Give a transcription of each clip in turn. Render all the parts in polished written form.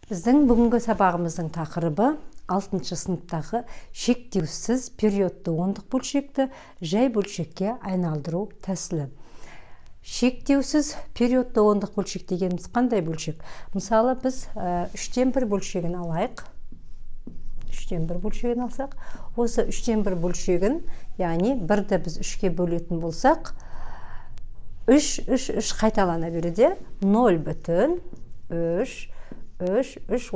Біздің бүгінгі сабағымыздың тақырыбы 6 сыныптағы шектеусіз периодты ондық бөлшекті жай бөлшекке айналдыру тәсілі. Шектеусіз периодты ондық бөлшек дегеніміз қандай бөлшек? Мысалы, біз 3-тен 1 бөлшегін алайық. 3-тен 1 бөлшегін алсақ, осы 3-тен 1 бөлшегін, яғни 1-ді біз 3-ке бөлетін болсақ, 3 қайталана береді. 0,3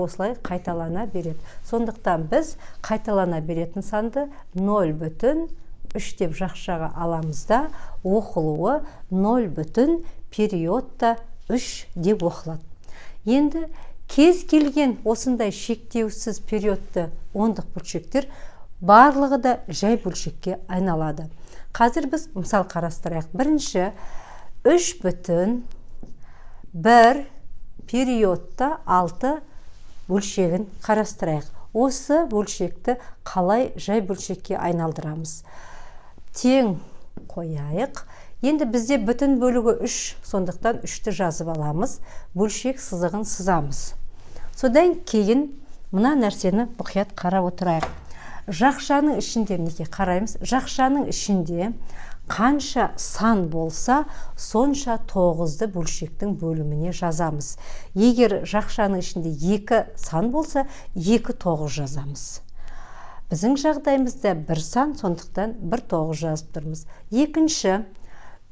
осылай қайталана береді. Сондықтан біз қайталана беретін санды 0,3 деп жақшаға аламыз да, оқылуы 0, периодта 3 деп оқылады. Енді кез келген осындай шектеусіз периодты ондық бөлшектер барлығы да жай бөлшекке айналады. Қазір біз мысал қарастырайық. Бірінші 3,1 периодта 6 бөлшегін қарастырайық. Осы бөлшекті қалай жай бөлшекке айналдырамыз? Тең қояйық. Енді бізде бүтін бөлігі 3, сондықтан 3-ті жазып аламыз. Бөлшек сызығын сызамыз. Содан кейін мына нәрсені мұқият қарап отырайық. Жақшаның ішінде неге қараймыз? Жақшаның ішінде қанша сан болса, сонша 9-ды бөлшектің бөліміне жазамыз. Егер жақшаның ішінде 2 сан болса, 2 9 жазамыз. Біздің жағдайымызда 1 сан, сондықтан 1 9 жазып тұрмыз. Екінші,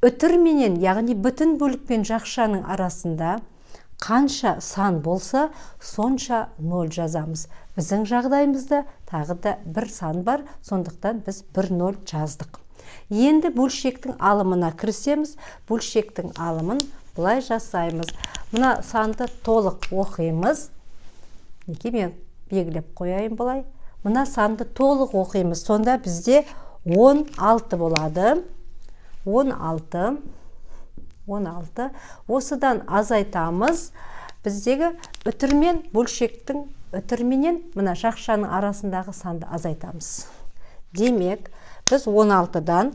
үтірменен, яғни бүтін бөлікпен жақшаның арасында қанша сан болса, сонша 0 жазамыз. Біздің жағдайымызда тағы да 1 сан бар, сондықтан біз 1 0 жаздық. Енді бөлшектің алымына кірісеміз. Бөлшектің алымын бұлай жасаймыз. Мына санды толық оқимыз. Неге мен белгілеп қояйын бұлай? Мына санды толық оқимыз. Сонда бізде 16 болады. 16. Осыдан азайтамыз. Біздегі үтірмен бөлшектің үтірменен мына жақшаның арасындағы санды азайтамыз. Демек, біз 16-дан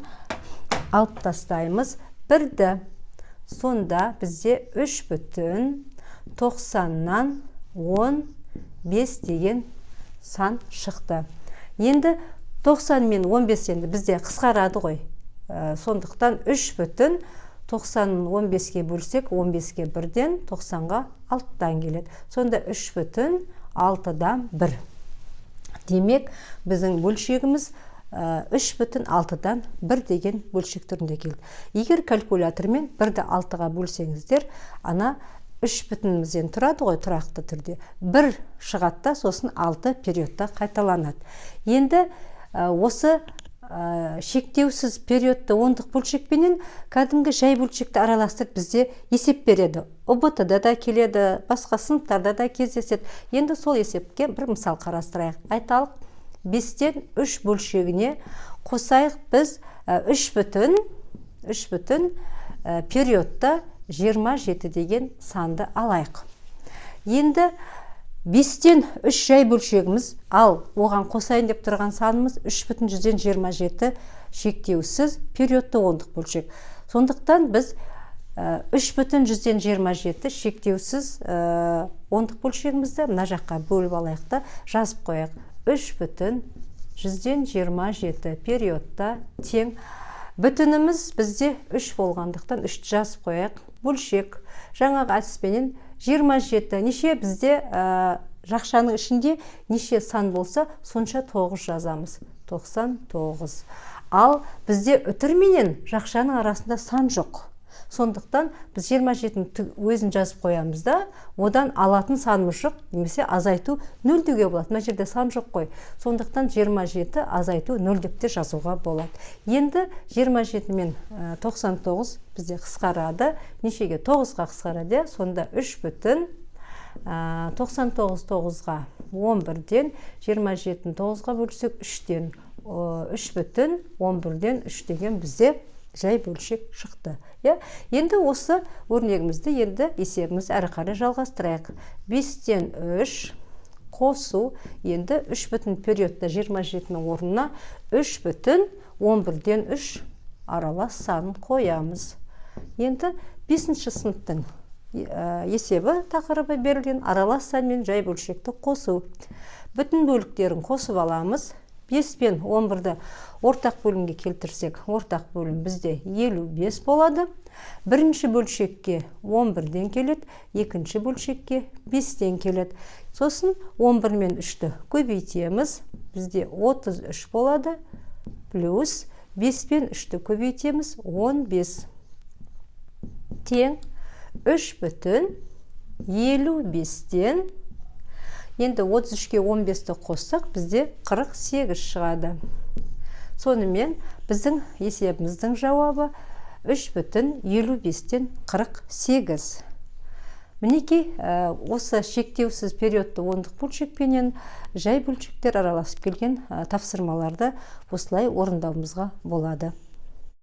алып тастаймыз. 1-ді. Сонда бізде 3,90-нан 15 деген сан шықты. Енді 90 мен 15 енді бізде қысқарады ғой. Сондықтан 3,90-ны 15-ке бөлсек, 15-ке 1-ден 90-ға 6-дан келеді. Сонда 3,6-дан 1. Демек, біздің бөлшегіміз 3,6-дан 1 деген бөлшек түрінде келді. Егер калькулятормен 1-ді 6-ға бөлсеңіздер, ана 3,5-ден тұрады ғой тұрақты түрде. 1 шығатта, сосын 6 периодта қайталанады. Енді осы шектеусіз периодты ондық бөлшекпенен кәдімгі жай бөлшекті араластырып бізде есеп береді. ОБТ-да да келеді, басқа сыныптарда да кездеседі. Енді сол есепке бір мысал қарастырайық. Айталық, 5-тен 3 бөлшегіне қосайық біз 3,5 периодта 27 деген санды алайық. Енді 5-тен 3 жай бөлшегіміз, ал оған қосайын деп тұрған санымыз 3,127 шектеусіз периодты ондық бөлшек. Сондықтан біз 3,127 шектеусіз ондық бөлшегімізді мына жаққа бөліп алайық та жазып қояйық. 3,127 периодта тең. Бүтініміз бізде 3 болғандықтан 3 жазып қояйық. Бөлшек. Жаңағы әдіспенен 27. Неше бізде жақшаның ішінде неше сан болса, сонша 9 жазамыз. 99. Ал бізде үтірменен жақшаның арасында сан жоқ. Сондықтан біз 27-ні өзін жазып қоямыз да, одан алатын санымыз жоқ, немесе азайту 0 деуге болады. Мына жерде сан жоқ қой. Сондықтан 27 азайту 0 деп те жазуға болады. Енді 27 мен 99 бізде қысқарады. Нешеге? 9-ға қысқарады. Сонда 3,99-ға 11-ден 27-ні 9-ға бөлсек 3-тен 3,11-ден 3 деген бізде жай бөлшек шықты. Енді осы өрнегімізді енді есебіміз әрі қарай жалғастырайық. 5-тен 3 қосу, енді 3 периодта 27-нің орнына 3,11-ден 3 аралас санын қоямыз. Енді 5-ші сыныптың есебі тақырыбы берілген, аралас сан мен жай бөлшекті қосу. Бүтін бөліктерін қосып аламыз. 5 пен 11-ді ортақ бөлімге келтірсек, ортақ бөлім бізде 55 болады. Бірінші бөлшекке 11-ден келеді, екінші бөлшекке 5-ден келеді. Сосын 11 мен 3-ті көбейтеміз, бізде 33 болады, плюс 5 пен 3-ті көбейтеміз, 15 тең 3 бүтін 55-тен, енді 33-ке 15-ті қоссақ, бізде 48 шығады. Сонымен біздің есебіміздің жауабы 3 бүтін 55-тен 48. Мінекей, осы шектеусіз периодты ондық бөлшекпенен жай бөлшектер араласып келген тапсырмаларды осылай орындауымызға болады.